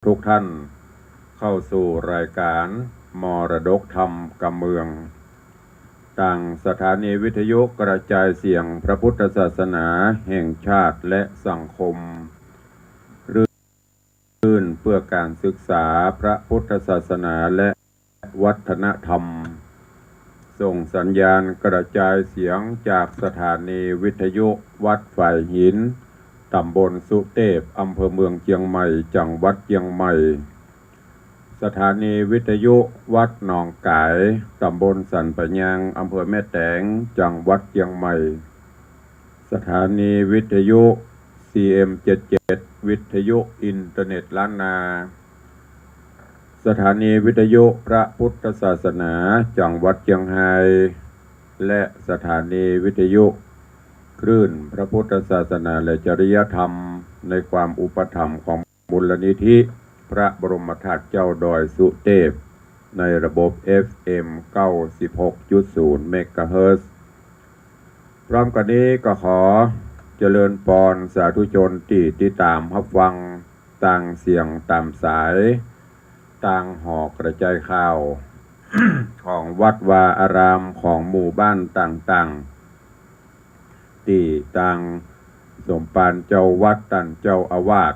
ทุกท่านเข้าสู่รายการมรดกธรรมกำเมืองต่างสถานีวิทยุกระจายเสียงพระพุทธศาสนาแห่งชาติและสังคมรื่นเพื่อการศึกษาพระพุทธศาสนาและวัฒนธรรมส่งสัญญาณกระจายเสียงจากสถานีวิทยุวัดฝ่ายหินตำบลสุเทพอำเภอเมืองเชียงใหม่จังหวัดเชียงใหม่สถานีวิทยุวัดหนองกายตำบลสันปะยางอำเภอแม่แตงจังหวัดเชียงใหม่สถานีวิทยุ CM77 วิทยุอินเทอร์เน็ตล้านนาสถานีวิทยุพระพุทธศาสนาจังหวัดเชียงรายและสถานีวิทยุคลื่นพระพุทธศาสนาและจริยธรรมในความอุปถัมภ์ของมูลนิธิพระบรมธาตุเจ้าดอยสุเทพในระบบ FM 96.0 เมกะเฮิรตซ์พร้อมกันนี้ก็ขอเจริญพรสาธุชนที่ติดตามรับฟังต่างเสียงตามสายต่างหอกกระจายข่าว ของวัดวาอารามของหมู่บ้านต่างๆที่ต่างสมภารเจ้าวัดต่างเจ้าอาวาส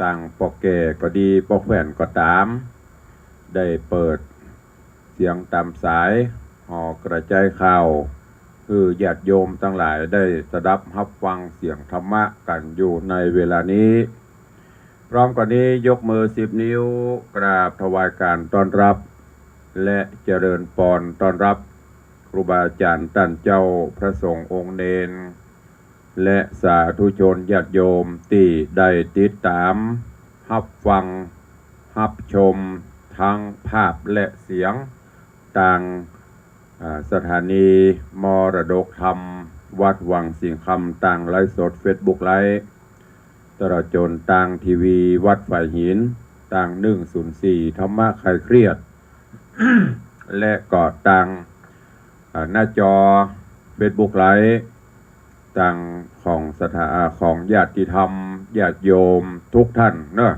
ต่างปอกแก่ก็ดีปอกแฝนก็ตามได้เปิดเสียงตามสายหอกกระจายข่าวคือญาติโยมทั้งหลายได้สดับรับฟังเสียงธรรมะกันอยู่ในเวลานี้พร้อมกันนี้ยกมือ10 นิ้วกราบถวายการต้อนรับและเจริญพรต้อนรับครูบาอาจารย์ท่านเจ้าพระสงฆ์องค์เนนและสาธุชนญาติโยมที่ได้ติดตามรับฟังรับชมทั้งภาพและเสียงต่างสถานีมรดกธรรมวัดวังสิงห์คำต่างไลฟ์สด Facebook ไลฟ์ตลอดจนต่างทีวีวัดฝ่ายหินต่าง104ธรรมะคลายเครียด และก็ต่างหน้าจอ Facebook ไลฟ์ต่างของญาติธรรมญาติโยมทุกท่านเนอะ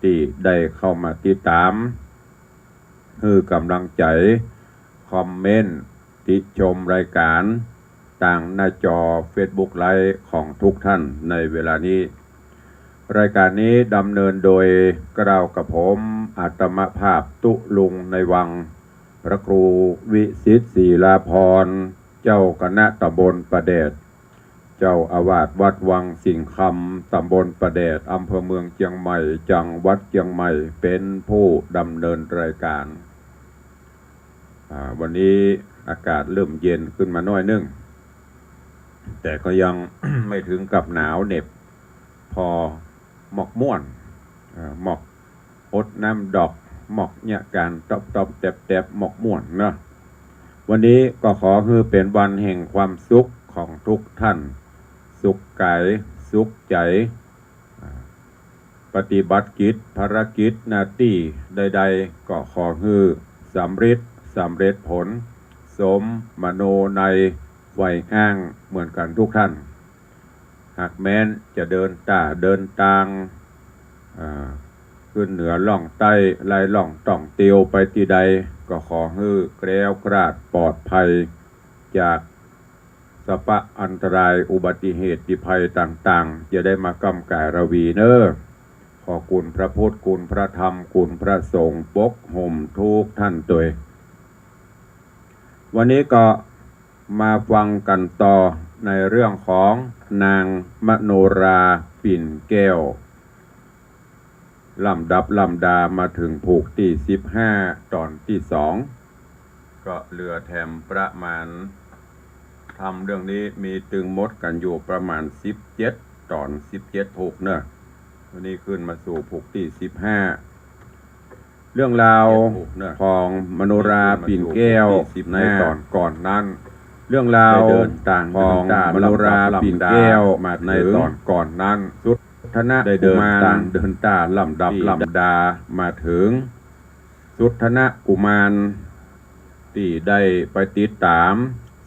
ที่ได้เข้ามาติดตามคือกำลังใจคอมเมนต์ติชมรายการต่างหน้าจอ Facebook ไลฟ์ของทุกท่านในเวลานี้รายการนี้ดำเนินโดยกล่าวกับผมอาตมภาพตุลุงในวังพระครูวิสิทธิ์ศิลาภรณ์เจ้าคณะตำบลประเดชเจ้าอาวาสวัดวังสิงห์คำตำบลประเดชอำเภอเมืองเชียงใหม่จังหวัดเชียงใหม่เป็นผู้ดำเนินรายการวันนี้อากาศเริ่มเย็นขึ้นมาหน่อยนึงแต่ก็ยัง ไม่ถึงกับหนาวเหน็บพอหมอกม่วนหมอกอดน้ำดอกหมอกเนี่ยการตอบแตบหมอกม่วนเนาะวันนี้ก็ขอคือเป็นวันแห่งความสุขของทุกท่านสุขกายสุขใจปฏิบัติกิจภารกิจหน้าที่ใดๆก็ขอคือสำเร็จผลสมมโนในไฟห้างเหมือนกันทุกท่านหากแม้นจะเดินทางขึ้นเหนือล่องใต้ไล่ล่องต่องเตียวไปที่ใดก็ขอให้แคล้วคลาดปลอดภัยจากสภาพอันตรายอุบัติเหตุภัยต่างๆจะได้มากำกายระวีเนอขอคุณพระพุทธคุณพระธรรมคุณพระสงฆ์ปกห่มทุกท่านตัววันนี้ก็มาฟังกันต่อในเรื่องของนางมโนราปิ่นแก้วลำดามาถึงผูกที่15ตอนที่2ก็เหลือแถมประมาณทำเรื่องนี้มีตึงมดกันอยู่ประมาณ17ตอน17ผูกเนอะวันนี้ขึ้นมาสู่ผูกที่15เรื่องราวของมโนราปิ่นแก้วในตอนก่อนนั้นเรื่องราวของมโนราปิ่นแก้วมาในตอนก่อนนั้นสุทนะได้เดินตาลำดามาถึงสุทนะกุมารที่ได้ไปติดตาม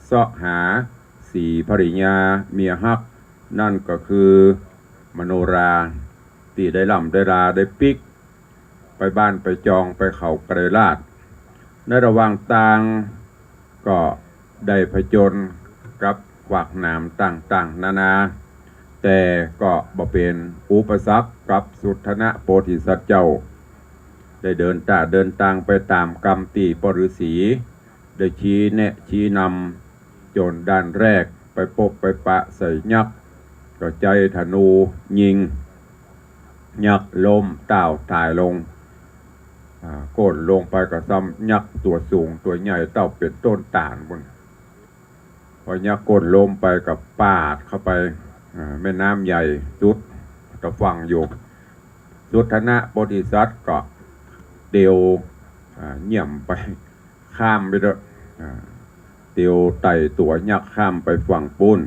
เสาะหาสีภริยาเมียฮักนั่นก็คือมโนราที่ได้ลาได้ปิก บ้านไปจองไปเขาไกรลาดในระหว่างต่างก็ได้ผจญกับขวากหนามต่างๆนานาแต่ก็บ่เป็นอุปสรรคกับสุทธนะโพธิสัตว์เจ้าได้เดินทางไปตามกรรมตีปฤษีได้ชี้แนะชี้นำจนด้านแรกไปพบไปปะใส่ยักษ์ก็ใจธนูยิงยักษ์ล้มต้าวตายลงก้นลงไปก็ซ้ำยักษ์ตัวสูงตัวใหญ่เต้าเป็นต้นตาลบนพอยักษ์ก้นลงไปกับปาดเข้าไปแม่น้ำใหญ่จุดก็ฟังอยู่สุทธนะโพธิสัตว์ก็เดียวเงี่ยมไปข้ามไปด้วยเดียวไต่ตัวยักษ์ข้ามไปฝั่งปุ้น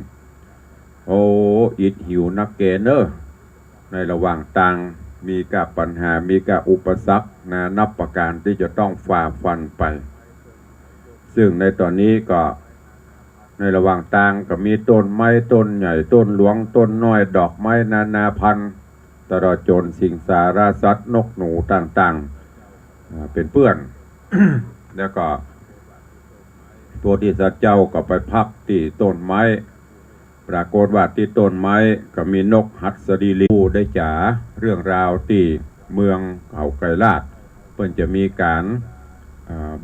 โอ้อิดหิวนักเกเนอร์ในระหว่างต่างมีกับปัญหามีกับอุปสรรคนับประการที่จะต้องฝ่าฟันไปซึ่งในตอนนี้ก็ในระหว่างต่างก็มีต้นไม้ต้นใหญ่ต้นหลวงต้นน้อยดอกไม้นานาพันธุ์ตลอดจนสิ่งสาราสัตว์นกหนูต่างๆเป็นเพื่อน แล้วก็โพธิสัตว์เจ้าก็ไปพักที่ต้นไม้ปรากฏว่าที่ต้นไม้ก็มีนกหัสดีลิงได้จ๋าเรื่องราวที่เมืองเขาไกรลาดเพิ่นจะมีการ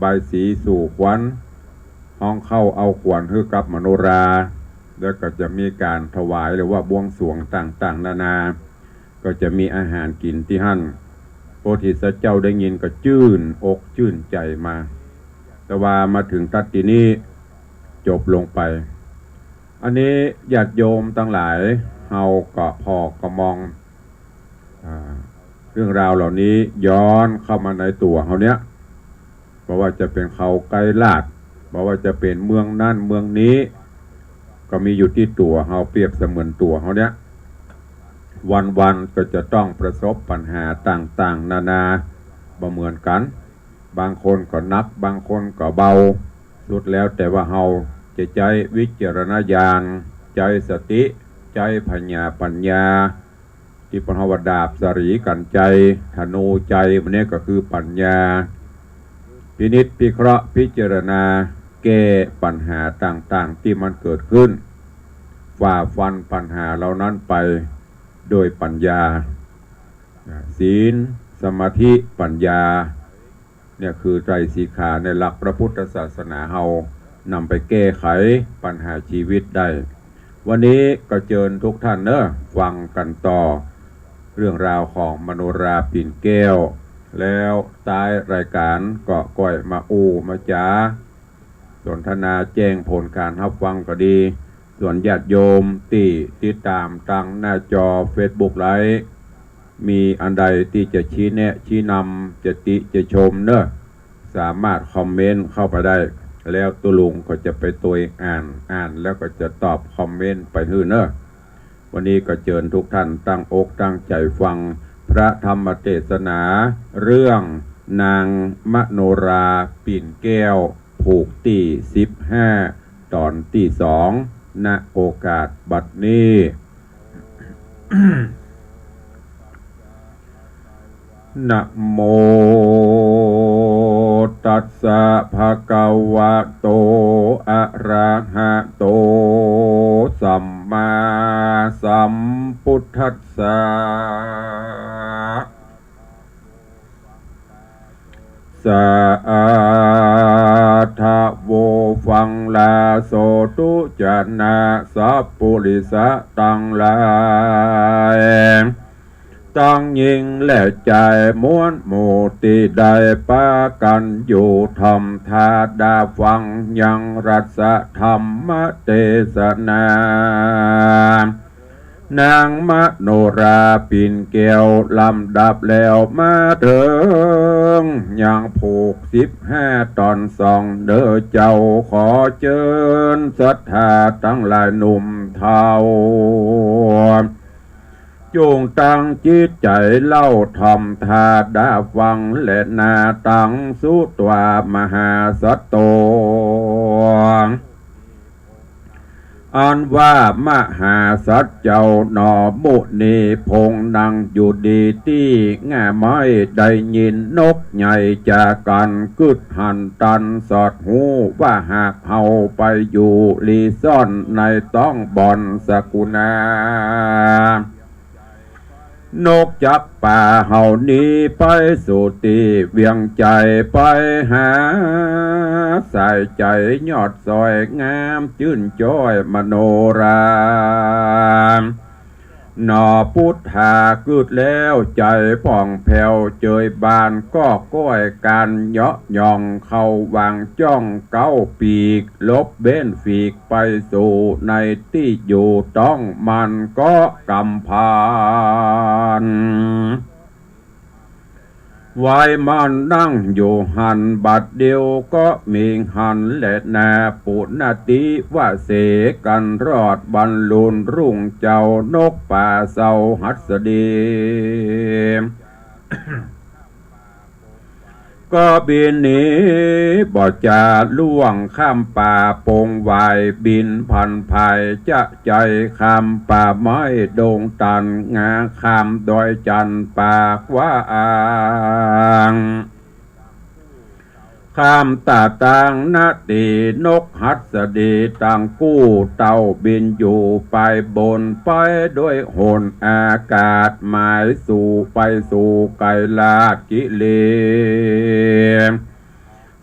บายสีสู่ขวัญห้องเข้าเอาขวัญให้กับมโนราแล้วก็จะมีการถวายหรือว่าบวงสรวงต่างๆนานาก็จะมีอาหารกินที่หั่นโพธิสัตว์เจ้าได้ยินก็ชื่นอกชื่นใจมาแต่ว่ามาถึงตัดที่นี้จบลงไปอันนี้ญาติโยมทั้งหลายเฮาก็พอก็มองเรื่องราวเหล่านี้ย้อนเข้ามาในตัวเฮาเนี้ยเพราะว่าจะเป็นเขาไกรลาดเพราะว่าจะเป็นเมืองนั่นเมืองนี้ก็มีอยู่ที่ตัวเฮาเปรียบเสมือนตัวเฮาเนี้ยวันๆก็จะต้องประสบปัญหาต่างๆนานาบ่เหมือนกันบางคนก็นักบางคนก็เบาสุดแล้วแต่ว่าเฮาจะใจวิจารณญาณใจสติใจปัญญาที่พระวดาบสรีกันใจธนูใจมันนี้ก็คือปัญญาพินิจพิเคราะห์พิจารณาแก้ปัญหาต่างๆที่มันเกิดขึ้นฝ่าฟันปัญหาเหล่านั้นไปโดยปัญญาศีลสมาธิปัญญาเนี่ยคือไตรสิกขาในหลักพระพุทธศาสนาเฮานำไปแก้ไขปัญหาชีวิตได้วันนี้ก็เชิญทุกท่านฟังกันต่อเรื่องราวของมโนราปิ่นแก้วแล้วท้ายรายการก็ก่อยมามาจ๋าสนทนาแจ้งผลการรับฟังก็ดีส่วนญาติโยมที่ติดตามทางหน้าจอ Facebook ไลฟ์มีอันใดที่จะชี้แนะชี้นำจะติจะชมสามารถคอมเมนต์เข้าไปได้แล้วตัวลุงก็จะไปตัวอ่านแล้วก็จะตอบคอมเมนต์ไปวันนี้ก็เชิญทุกท่านตั้งอกตั้งใจฟังพระธรรมเทศนาเรื่องนางมโนราปิ่นแก้วผูกที่15ตอนที่2ณโอกาสบัดนี้ นะโมตัสสะภะคะวะโตอะระหะโตสัมมาสัมพุทธัสสะสาธาโวฟังลาโสตุจนะสัพพุริสะตังหลายตั้งยิงและใจม้วนหมู่ที่ได้ปากันอยู่ทำทาดาฟังยังรัสธรรมเทศนานางมโนราปิ่นแก้วลำดับแล้วมาถึงยังผูก15ตอน2เด้อเจ้าขอเชิญศรัทธาทั้งหลายหนุ่มเฒ่าจงตั้งจิตใจเล่าทำทาดาฟังและนาตังสุตวามหาสัตโต อันว่ามหาสัจเจ้าหนอมุนีพงนั่งอยู่ดีที่ง่าไม้ได้ยินนกใหญ่จากกันกึดหันตันสอดหูว่าหากเฮาไปอยู่ลีซ่อนในต้องบ่อนสกุณานกจักป่าเฮานี้ไปสู่ตีเวียงใจไปหาใส่ใจยอดซอยงามชื่นจ้อยมโนรามหนอพุทธากึดแล้วใจผ่องแผ้วเจยบานก็ก้อยการเยาะย่องเข้าวางจ้องเก้าปีกลบเบ้นฝีกไปสู่ในที่อยู่ต้องมันก็กำพานไว้มันนั่งอยู่หันบัดเดียวก็มีหันและนาปุนาติว่าเสกันรอดบรรลุนรุ่งเจ้านกป่าเศร้าหัสดี ก็บินหนีบ่จาล่วงข้ามป่าปงวายบินพันภายจะใจข้ามป่าไม้ดงตันงาข้ามดอยจันปากว่าอ่างข้ามตาต่างนาตีนกหัสดีต่างกู้เต่าบินอยู่ไปบนไปด้วยโหนอากาศหมายสู่ไปสู่ไกลากิเลส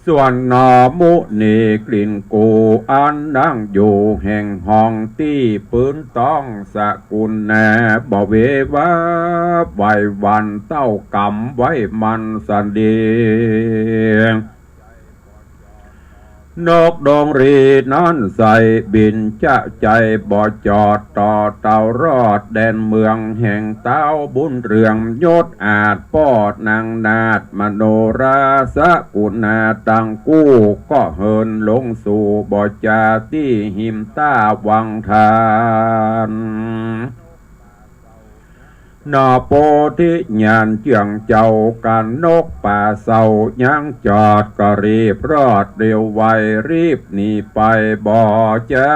ส่วนหนอมุนีกลิ่นกูอันนั่งอยู่แห่งห้องที่ปืนต้องสกุลแนบ่เววาไว้วันเต้ากำไว้มันสันดีนกดงรีนั้นใส่บินจะใจบ่จอดต่อเต่ารอดแดนเมืองแห่งเต้าบุญเรืองยศอาจปอดนางนาดมโนราสกุณาตังกู้ก็เหินลงสู่บ่จาที่หิมต้าวังทานนอโปธิญาณเจียงเจ้ากันนกป่าเศร้ายังจอดก็รีบรอดเร็วไวรีบหนีไปบ่จะ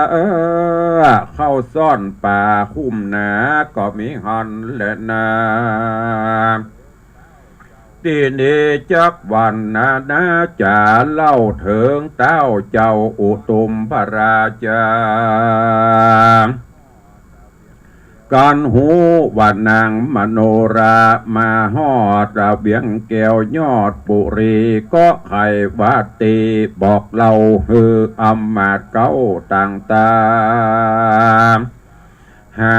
เข้าซ่อนป่าคุ้มหนาก็มีหันและนาตีนี้จักวันนาจะเล่าถึงเต้าเจ้าอุตุมพระราชาการหูว่านางมโนรามาฮอดระเบียงแก้วยอดปุรีก็ไขวาตีบอกเราฮืออำมาตย์เก้าต่างๆหา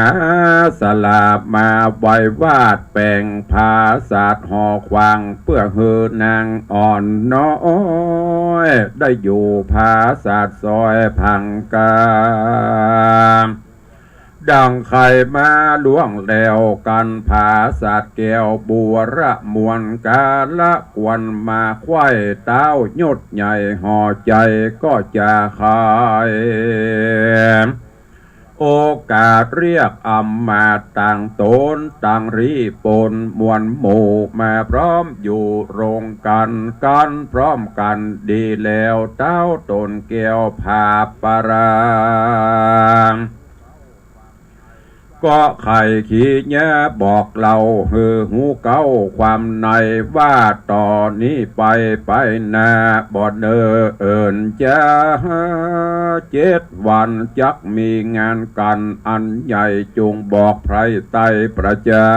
สลาบมาไว้วาดแปลงภาษาหอควางเพื่อฮือนางอ่อนน้อยได้อยู่ภาษาซอยพังกาดังไข่มาล่วงแล้วกันผาสัตว์แก้วบัวระมวลกาละกวนมาไข่เต้ายดใหญ่ห่อใจก็จะขายโอกาสเรียกอำมาต่างตนต่างรีปนมวลหมู่มาพร้อมอยู่โรงกันพร้อมกันดีแล้วเต้าตนแก้วผาปรางก็ไข่ขี้แย่บอกเราฮือหูเก้าความในว่าต่อนี้ไปนาบ่เนอเอิญจะ7 วันจักมีงานกันอันใหญ่จงบอกไพรไตประจา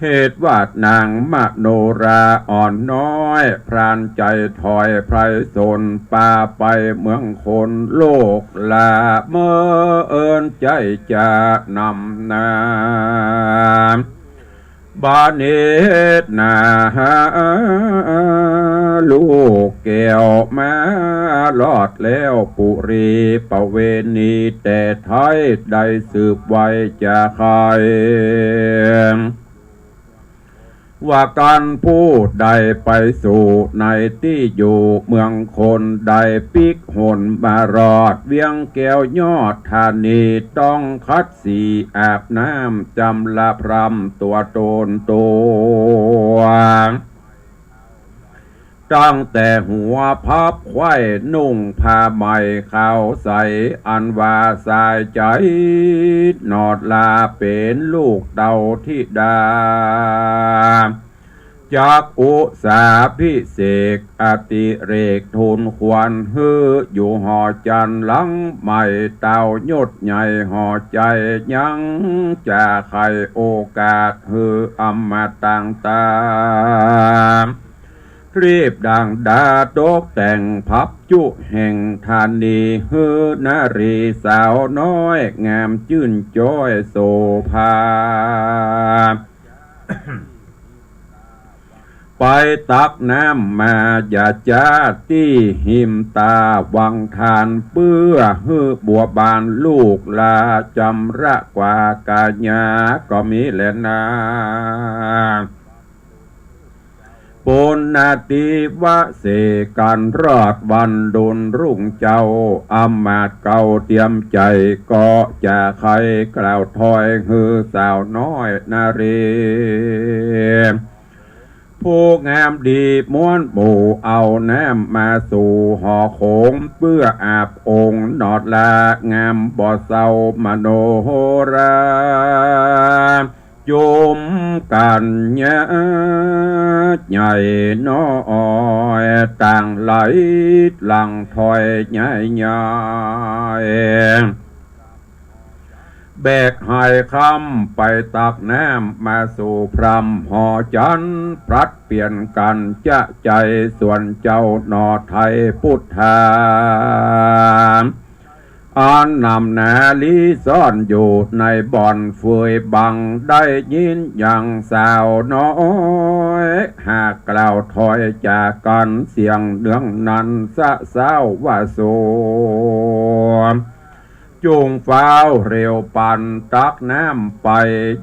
เหตุว่านางมโนราอ่อนน้อยพรานใจถอยไพรสนป่าไปเมืองคนโลกลาเมื่อเอิญใจจะนำนาบาเนตนาลูกแก้วมาลอดแล้วปุรีประเวณีแต่ไทยได้สืบไว้จะใครว่าการพูดใดไปสู่ในที่อยู่เมืองคนใดปิกหนมารอดเวียงแก้วยอดธานีต้องคัดสีอาบน้ำจำละพรำตัวโตนตัว ตั้งแต่หัวพับไข้นุ่งผ้าใหม่ขาวใสอันว่าสายใจนอดลาเป็นลูกเต่าธิดาจากอุสาพิเศษอติเรกทุนควันฮืออยู่หอจันหลังใหม่เต่ายดใหญ่หอใจยังจะไขโอกาสฮืออมมาต่างตารีบดังดาตกแต่งพับจุแห่งธานีฮือนารีสาวน้อยงามจื่นจ้อยโสภา ไปตักน้ำมาอย่าจ้าที่หิมตาวังทานเปื้อฮือบัวบานลูกลาจำระกว่ากาญาก็มีแหละนาปุณนาติวะเสกันรอดวันดุลรุ่งเจ้าอำมาตย์เก่าเตรียมใจก็จะใครกล่าวถอยฮือสาวน้อยนารีผู้งามดีม้วนหมู่เอาน้ำมาสู่หอโขงเพื่ออาบองค์นอดลางามบ่อเศร้ามโนราโยมกันยะใหญ่น้อยต่างไหลหลังถอยใหญ่ใหญ่แบกหายคำไปตักน้ำมาสู่พรำหอจันพลัดเปลี่ยนกันจะใจส่วนเจ้าหนอไทยพุทธาอันนำนาลีซ่อนอยู่ในบ่อนเฟยบังได้ยินอย่างสาวน้อยหากกล่าวถอยจากกันเสียงเนื้องนั้นสะเศร้าว่าโสจุงฟ้าวเร็วปันตักน้ำไป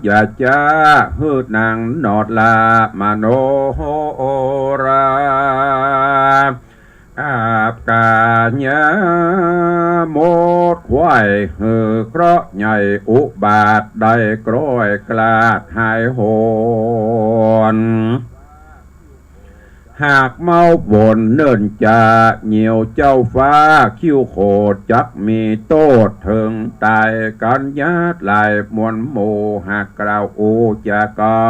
อย่าจ้าฮืดนางนอดลามโนราอาบกาญาโมดควายฮือเคราะห์ใหญ่อุบาทได้กร้อยกลาดหายโหนหากเมาบ่นเนิ่นจะเหนียวเจ้าฟ้าคิ้วโคดจักมีโตดถึงตายกันญาติลายมวลหมู่หากกล่าวอูจากกั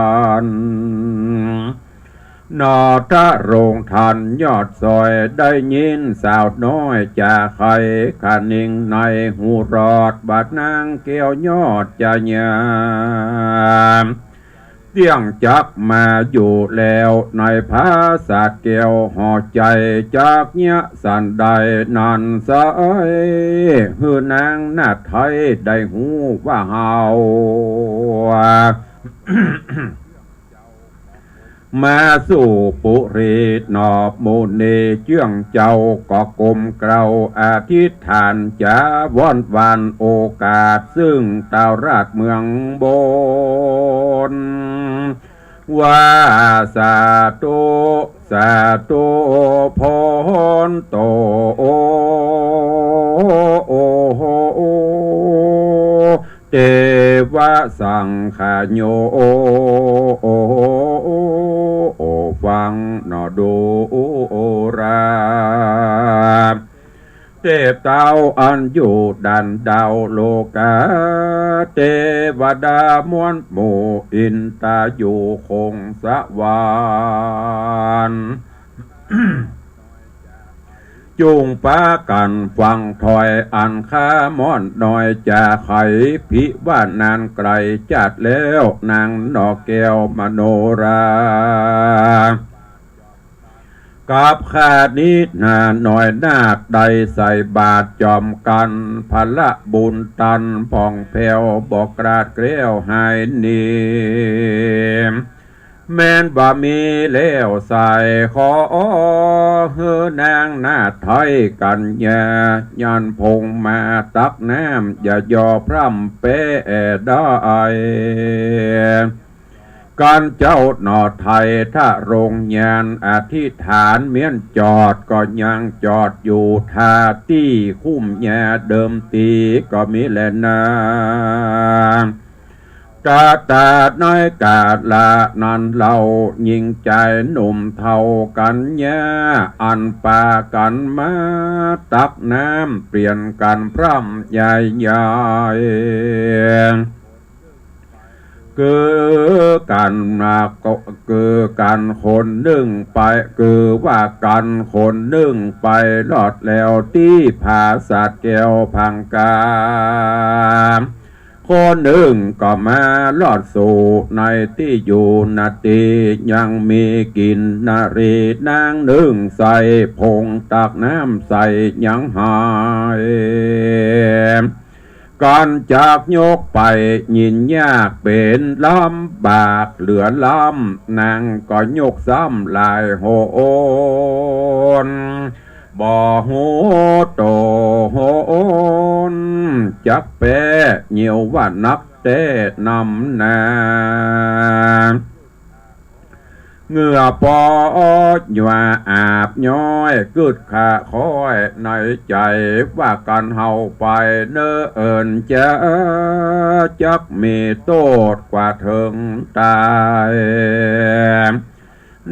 นนอทะโรงทันยอดซอยได้ยินสาวน้อยจะไขขานิ่งในหูรอดบาดนางเกี่ยวยอดจะยามเตียงจักมาอยู่แล้วในภาษาเกี่ยวห่อใจจากเนี้ยสันใดนันสายฮือนางนาไทยได้หูว่าเฮา มาสู่ปุรีนอบโมเนเจื่องเจ้าก็กลมเกลาอธิษฐานจะว่อนวานโอกาสซึ่งตาวราชเมืองบนว่าสาธุสาธุพรโตเทวสังขโยฟังนอดูราเทพเต้าอันอยู่ดันดาวโลกาเทวดามวลหมู่อินตาอยู่คงสวรรค์ จุงปากันฟังถอยอันค้ามอนหน่อยจะไขพิว่านานไกลจัดแล้วนางนอกแก้วมโนรากับขานิดนาหน่อยนาคใดใส่บาทจอมกันพละบุญตันผ่องแผ้วบอกกราดเกลียวหายนีแม่นบ่มีแล้วใส่ขอเฮือนางนาไทยกันยายันพงมาตักน้ำอย่ายอพร่ำเปได้การเจ้าหนอไทยถ้าโรงยานอธิษฐานเมียนจอดก็ยังจอดอยู่ท่าที่คุ้มแย่เดิมตีก็มีแลนา ตาตาน้อยกาดละนันเรายิงใจหนุ่มเท่ากันแย่อันปากันมาตักน้ำเปลี่ยนกันพร่ำใหญ่ใหญ่คือกันนะก็คือกันคนหนึ่งไปคือว่ากันคนหนึ่งไปรอดแล้วที่ผาสัตว์แก้วพังกาคนหนึ่งก็มาลอดสู่ในที่อยู่นาทียังมีกินนารีนางหนึ่งใส่พงตักน้ำใส่ยังหายก่อนจากยกไปยินยากเป็นลำบากเหลือลำนางก็ยกซ้ำลายโหนบ่หูโตโหนจักแปเหนียวว่านักเต้นำนาเหงื่อปออยู่อาบย้อยกึดขาคอยในใจว่ากันเฮาไปเน้อเอิญจะจักมีโทษกว่าถึงตาย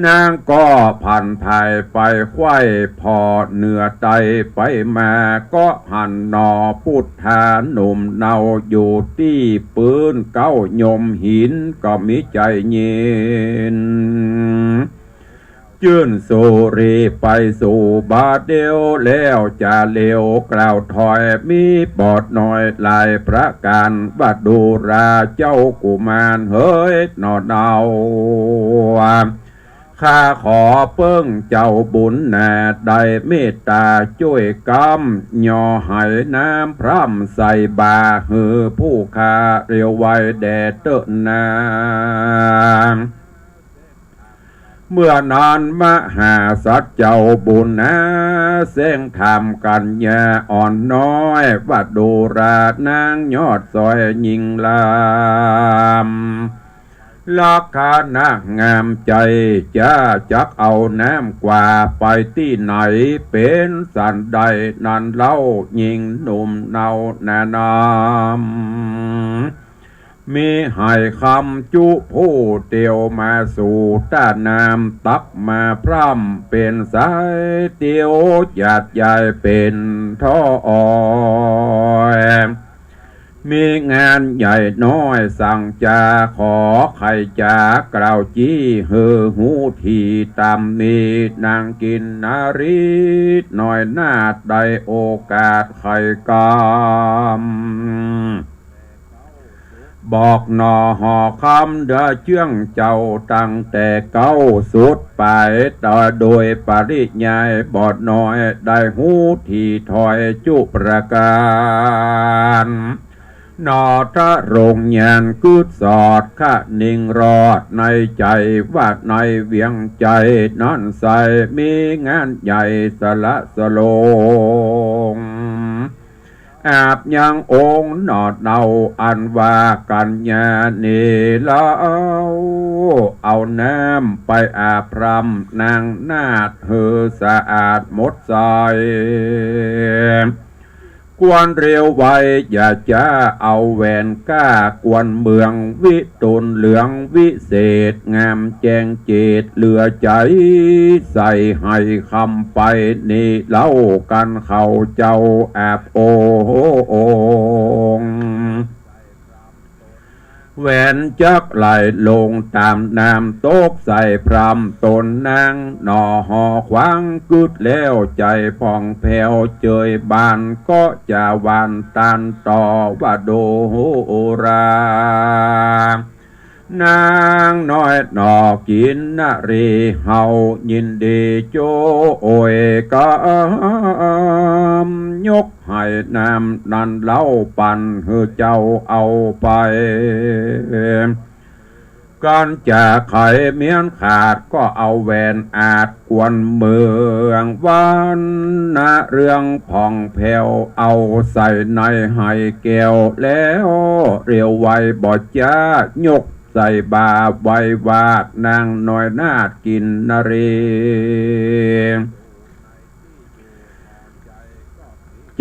นางก็ผ่านภายไปไขว้พอเหนือใจไปมาก็หันนอพุทธาหนุ่มเนาอยู่ที่ปืนเก้ายมหินก็มีใจเย็นจื่นสุรีไปสู่บาดเดียวแล้วจะเลี้ยวกล่าวถอยมีปอดหน่อยลายประการบัดดูราเจ้ากุมารเฮ้ยนอเนาข้าขอเปิ้งเจ้าบุญแน่ได้เมตตาช่วยกำย่อให้น้ำพร่ำใส่บาหือผู้ข้าเรียวไว้แดดเตอะนาเมื่อนานมหาสัตว์เจ้าบุญนะเส้งทำกันแย่อ่อนน้อยวัดดูรานางยอดซอยยิงลามลักษณะงามใจจะจักเอาน้ำกว่าไปที่ไหนเป็นสันใดนั่นเล่ายิงหนุ่มเนาแนะนำมีให้คำจุผู้เตียวมาสู่ต้านน้ำตักมาพร่ำเป็นสายเตียวหยาดใหญ่เป็นท่ออ่อยมีงานใหญ่น้อยสั่งจาขอใครจากล่าวจี้เฮือหูทีตามนี้นางกินนารีหน่อยนาดได้โอกาสใครกำบอกหนอหอคำเดาเชื่องเจ้าตั้งแต่เก้าสุดไปต่อโดยปริยายบอดน้อยได้หูทีถอยจุประการนอทะรงยานกุดสอดข้านิ่งรอดในใจว่าในเวียงใจนั่นใสมีงานใหญ่สละสโลงอาบยังองค์นอดเนาอันว่ากันญาเนลาเอาน้ำไปอาบพรำนางนาดเฮือสะอาดหมดใสกวนเร็วไว้อย่าจะเอาแหวนก้ากวนเมืองวิตุลเหลืองวิเศษงามแจงเจตเหลือใจใส่ให้คำไปนี่เล่ากันเขาเจ้าแอบโองแหวนจักไหลลงตามน้ำโต๊กใส่พรำตนนางหนอหอขวางกึดแล้วใจพองแผ่วเจยบานก็จะวันตันต่อว่าโดโอรานางน้อยหนอกินนารีเฮายินดีโจโอยก็ยกให้น้ำนันเล่าปันเฮือเจ้าเอาไปก่อนจะไขเมียนขาดก็เอาแหวนอาจกวนเมืองวันนะเรื่องผ่องแผ้วเอาใส่ในให้แก้วแล้วเรียวไว้บอดจ้ายกใส่บาไว้วาดนางน้อยนาดกินนารี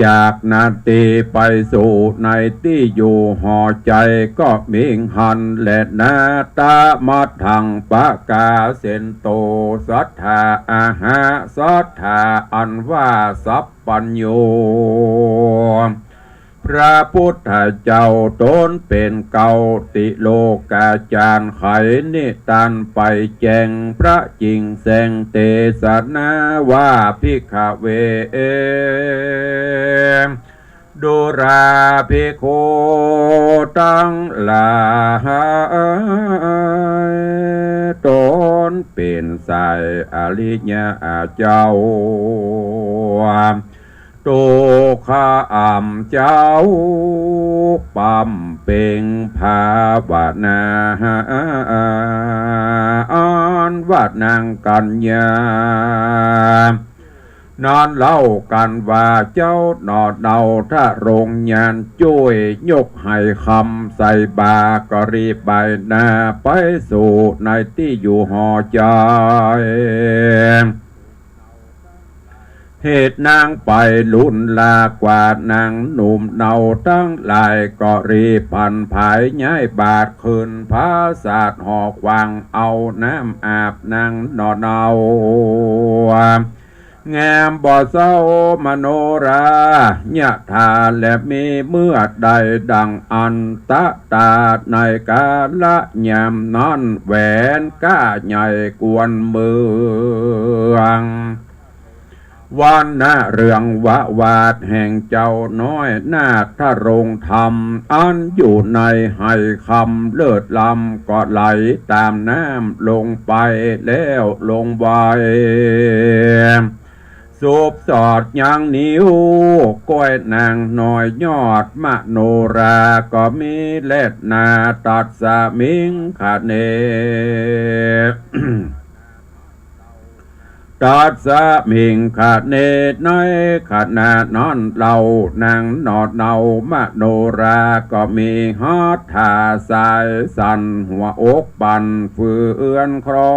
จากนาทีไปสู่ในที่อยู่ห่อใจก็มิงหันและนาตามาทังปะกาเซนโตสัทธาอาหาสัทธาอันว่าสัพปัญโยพระพุทธเจ้าตนเป็นเกาติโลกาจารย์ไขนิตันไปแจงพระจริงแสงเตสนาว่าภิกขเวดุราภิกขุตั้งหลายตนเป็นสายอริยเจ้าตุขาอัมเจ้าปั๊มเป่งภาวนาอันวัดนางกัญญานอนเล่ากันว่าเจ้านอดเดาถ้าโรงงานช่วยยกให้คำใส่บาก็รีบไปนาไปสู่ในที่อยู่หอใจเหตุนางไปลุ่นลากว่านางหนุ่มเนาตั้งหลายก็รีบพันภายย้ายบาทคืนพระศาสตร์หอกวางเอาน้ำอาบนางนอนเอางามบ่เศร้ามโนราญะทาและมีเมื่อใดดังอันตะตาในกาละยามนั้นแหวนก้าใหญ่กวนเมืองวันนาเรื่องวะวาดแห่งเจ้าน้อยนาคโรงธรรมอันอยู่ในให้คำเลิศลำก็ไหลตามน้ำลงไปแล้วลงไวสูบสอดยังนิ้วก้อยนางน้อยยอดมโนราก็มีเล็ดนาตัดสมิงขาเน ตัดสมิงขาเนน้อยขาดนานอนเหล่านางนอดเนามโนราก็มีฮอดทาสายสันหัวอกปันฝืนครอ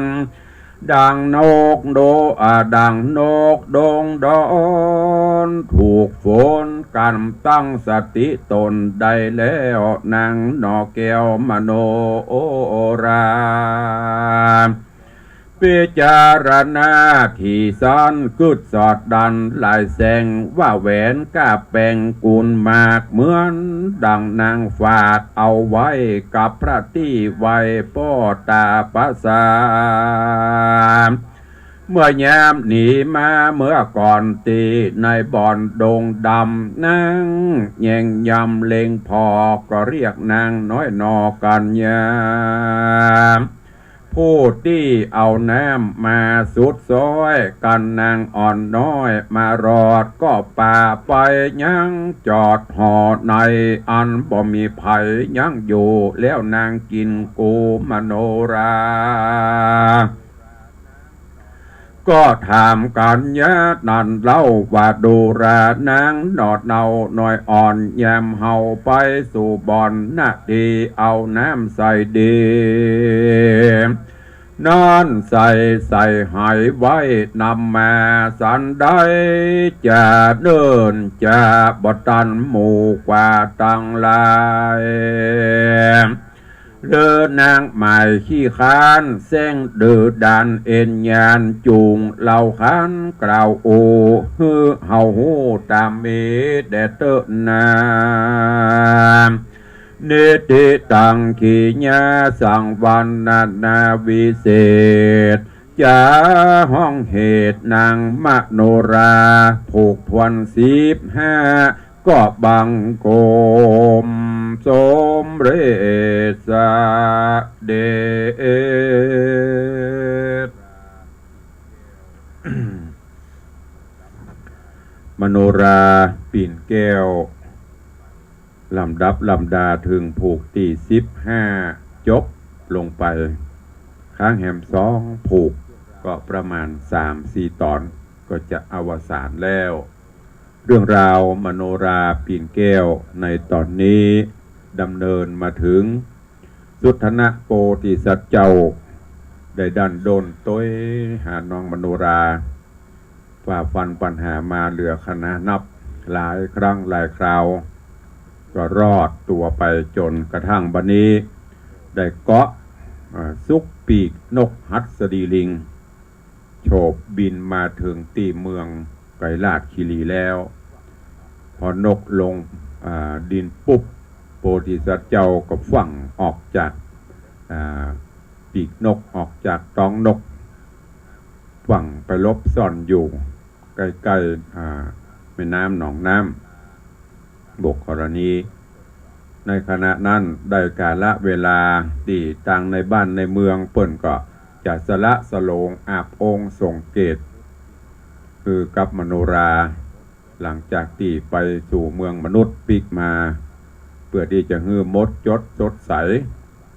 นดังนกโดดังนกดงดอนถูกฝนกันตั้งสติตนได้แล้วนางนอแก้วมโนราพิจารณาที่ซ้อนกึดสอดดันลายแสงว่าแหวนกาแปงกุลมากเหมือนดังนางฝากเอาไว้กับพระที่ไว้ป้อตาปัสสาเมื่อยามหนีมาเมื่อก่อนตีในบ่อนดงดำนางแย่งยำเล็งพอก็เรียกนางน้อยนอกันยามผู้ที่เอาน้ำมาสุดซอยกันนางอ่อนน้อยมารอดก็ป่าไปยังจอดห่อในอันบ่มีไผยังอยู่แล้วนางกินกูมโนราก็ถามกันยะนันเล่าว่าดูรานางนอดเนาน้อยอ่อนแยมเฮาไปสู่บ่อนนาทีเอาน้ำใส่ดีนอนใส่หายไว้นำมาสันได้จะเดินจะบตันหมู่กว่าตั้งหลายเดินนางใหม่ขี้คานเส้งเดือดานเอ็นยานจูงเหล่าคันกล่าวโอฮือเฮาหูตามมีแดดเตนาเนติตังขีญาสังวันนาวิเศษจะห้องเหตุนางมโนราผูกพวน15ก็บังโกมสมเรศเดช มโนราปิ่นแก้วลำดับลำดาถึงผูกตี15จบลงไปข้างแหม2ผูกก็ประมาณ 3-4 ตอนก็จะอวสานแล้วเรื่องราวมโนราปิ่นแก้วในตอนนี้ดำเนินมาถึงสุทธนะโปธิสัตว์เจ้าได้ดันโดนต้วยหาน้องมโนรา ฝ่าฟันปัญหามาเหลือคณะนับหลายครั้งหลายคราวก็รอดตัวไปจนกระทั่งบัดนี้ได้เกาะซุกปีกนกหัสดีลิงโฉบบินมาถึงตีเมืองไกรลาดคีรีแล้วพอนกลงดินปุ๊บโพธิสัตว์เจ้าก็ฝังออกจากปีกนกออกจากท้องนกฝังไปลบซ่อนอยู่ใกล้ๆแม่น้ำหนองน้ำบกกรณีในขณะนั้นได้กาลเวลาที่ต่างในบ้านในเมืองเปิ่นก็จะสละสโลงอาบองค์ส่งเกตคือกับมโนราหลังจากที่ไปสู่เมืองมนุษย์ปีกมาเพื่อที่จะฮื้อมดจดสดใส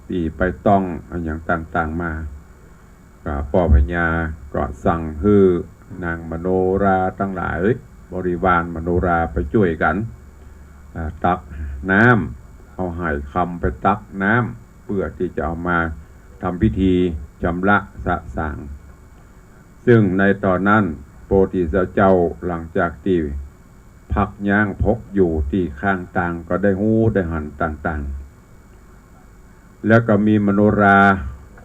ที่ไปต้องอย่างต่างๆมาก็พ่อพญาก็สั่งฮื้อนางมโนราทั้งหลายบริวารมโนราไปช่วยกันตักน้ำเอาไหคำไปตักน้ำเพื่อที่จะเอามาทำพิธีชำระสะสางซึ่งในตอนนั้นโพธิสัตว์เจ้าหลังจากที่พักย่างพกอยู่ที่ข้างต่างก็ได้หูได้หันต่างๆแล้วก็มีมโนรา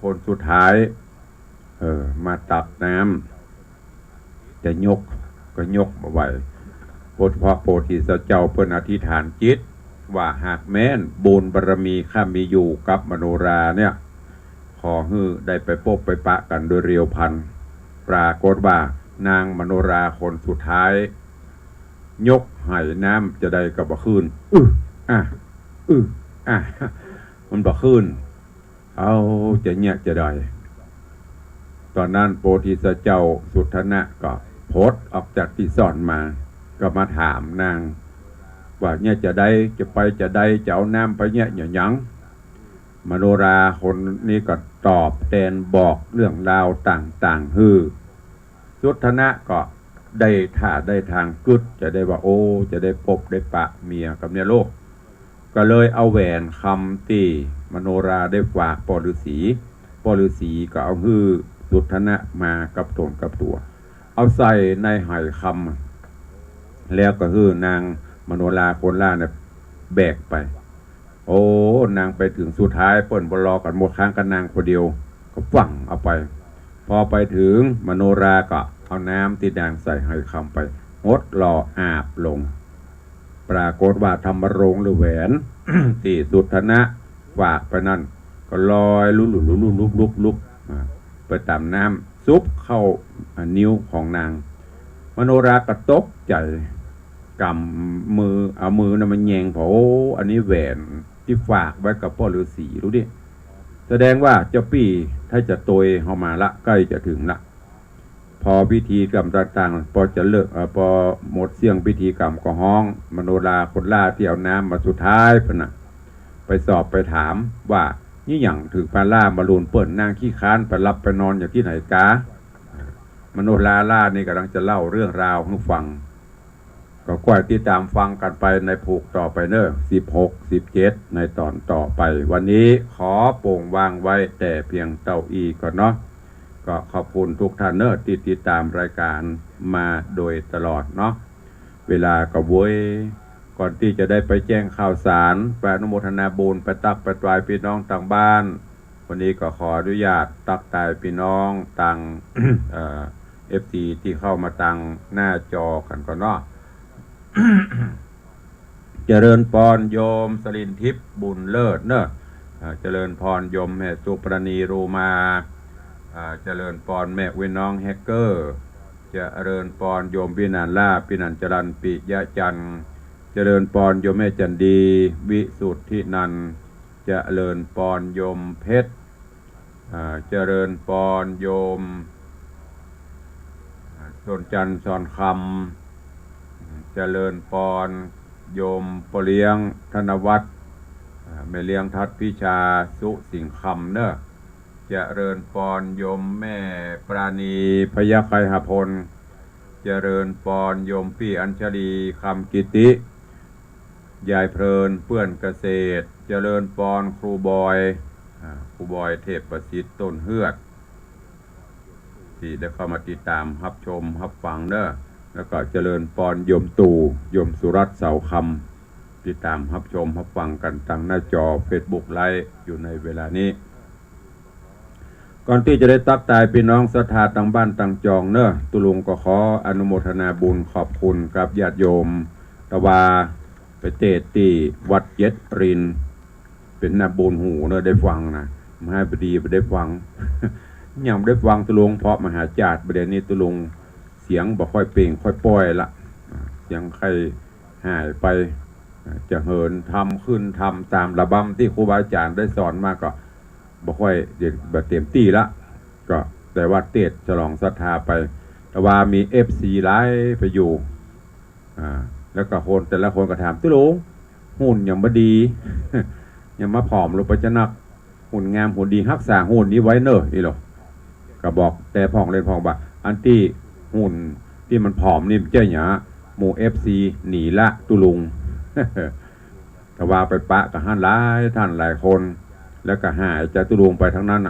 คนสุดท้ายมาตักน้ำแต่ยกมาไว้เพราะโพธิสัตว์เจ้าเพิ่นอธิษฐานจิตว่าหากแม้นบุญบารมีข้ามีอยู่กับมโนราเนี่ยขอฮื้อได้ไปพบไปปะกันโดยเรียวพันปรากฏว่านางมโนราคนสุดท้ายยกไหน้ำจะได้กับบ่คืนมันบ่คืนเอาจะเงียจะได้ตอนนั้นโพธิสัตว์เจ้าสุทธนะก็โพสออกจากที่ซ่อนมาก็มาถามนางว่าเนี่ยจะได้จะไปจะได้จะเอาน้ำไปเนี่ยอย่างมโนราคนนี้ก็ตอบแทนบอกเรื่องราวต่างๆฮือสุทธนะก็ได้ท่าได้ทางกึศจะได้ว่าโอ้จะได้พบได้ปะเมียกับเนี่ยโลกก็เลยเอาแหวนคำที่มโนราได้ฝากปอฤาษีก็เอาฮือสุทธนะมากับตนกับตัวเอาใส่ในไหคำแล้วก็ฮือนางมโนราคนล่าเนี่ยแบกไปโอ้นางไปถึงสุดท้ายเปิ้นบ่รอกันหมดค้างกันนางคนเดียวก็ฝังเอาไปพอไปถึงมโนราก็เอาน้ำที่นางใส่ไหคำไปงดรออาบลงปรากฏว่าธรรมรงค์หรือแหวน ที่สุทธนะฝากไปนั่นก็ลอยลุกไปตามน้ำซุบเข้านิ้วของนางมโนรากระตกใจกำมือเอามือน่ะมันแยงโผอันนี้แหวนที่ฝากไว้กับพ่อฤาษีรู้ดิแสดงว่าเจ้าปี้ถ้าจะโตยเข้ามาละใกล้จะถึงละพอพิธีกรรมต่างๆพอจะเลิกพอหมดเสียงพิธีกรรมก็ห้องมโนราคนล่าที่เอาน้ำมาสุดท้ายพน่ะไปสอบไปถามว่านี่อย่างถือปลาล่ามาลูนเปิ่นนางขี้ค้านไปรับไปนอนอย่างที่ไหนกามโนราล่านี่กำลังจะเล่าเรื่องราวให้ฟังก็กว่าติดตามฟังกันไปในผูกต่อไปเนอะ16 17ในตอนต่อไปวันนี้ขอโป่งวางไว้แต่เพียงเต้าอีก่อนเนาะก็ขอบคุณทุกท่านเนอะที่ติดตามรายการมาโดยตลอดเนาะเวลาก็ว้ยก่อนที่จะได้ไปแจ้งข่าวสารไปอนุโมทนาบุญไปตักไปตวายพี่น้องต่างบ้านวันนี้ก็ขออนุญาตตักตายพี่น้องต่างFT ที่เข้ามาตั้งหน้าจอกันก่อนเนาะ เจริญพรโยมสลินทิพย์บุญเลิศเนอะเจริญพรโยมแม่สุปรณีรูมาเจริญพรแม่วิน้องแฮกเกอร์เจริญพรโยมปินันล่าปินันจรันปิยะจันเจริญพรโยมแม่จันดีวิสุทธินันเจริญพรโยมเพชรเจริญพรโยมสนจันทร์สอนคำเจริญพรโยมปเลี้ยงธนวัฒน์แม่เลี้ยงทัดพิชาสุสิงคำเนอะเจริญพรโยมแม่ปราณีพยัคฆ์ไคหพลเจริญพรโยมพี่อัญชลีคำกิติยายเพลินเพื่อนเกษตรเจริญพรครูบอยเทพประสิทธิ์ต้นเฮือด ที่ได้เข้ามาติดตามรับชมรับฟังเด้อแล้วก็เจริญปอนโยมตู่โยมสุรัตน์เสาคำติดตามรับชมรับฟังกันทางหน้าจอ Facebook ไลฟ์อยู่ในเวลานี้ก่อนที่จะได้ตักตายพี่น้องศรัทธาต่างบ้านต่างจองเนอะตุลุงก็ขออนุโมทนาบุญขอบคุณกับญาติโยมตะวาไปเตะตีวัดเย็ดรินเป็นนาบุญหูเนอะได้ฟังนะมหาบดีไปได้ฟัง ยังได้ฟังตุลุงเพราะมหาจารย์ประเด็นนี้ตุลุงเสียงบ่ค่อยเปล่งค่อยปล่อยละเสียงใครหายไปจะเหินทำขึ้นทำตามระบำที่ครูบาอาจารย์ได้สอนมาก็บ่ค่อยเด็กแบบเต็มที่ละก็แต่ว่าเตะฉลองศรัทธาไปแต่ว่ามี FC ไลฟ์ไปอยู่แล้วก็คนแต่ละคนก็ถามตุลุงหุ่นยังบ่ดี ยังมาผอมลงไปจะนักหุ่นงามหุ่นดีรักษาหุ่นนี้ไว้เนอะนี่หรอก็บอกแต่พ่องเล่นพ่องบ่าอันที่หุ่นที่มันผอมนี่เจ้าหยาหมู่ FC หนีละตุลุง ก็ว่าไปปะกับท่านหลายท่านหลายคนแล้วก็หายจากตุลุงไปทั้งนั้น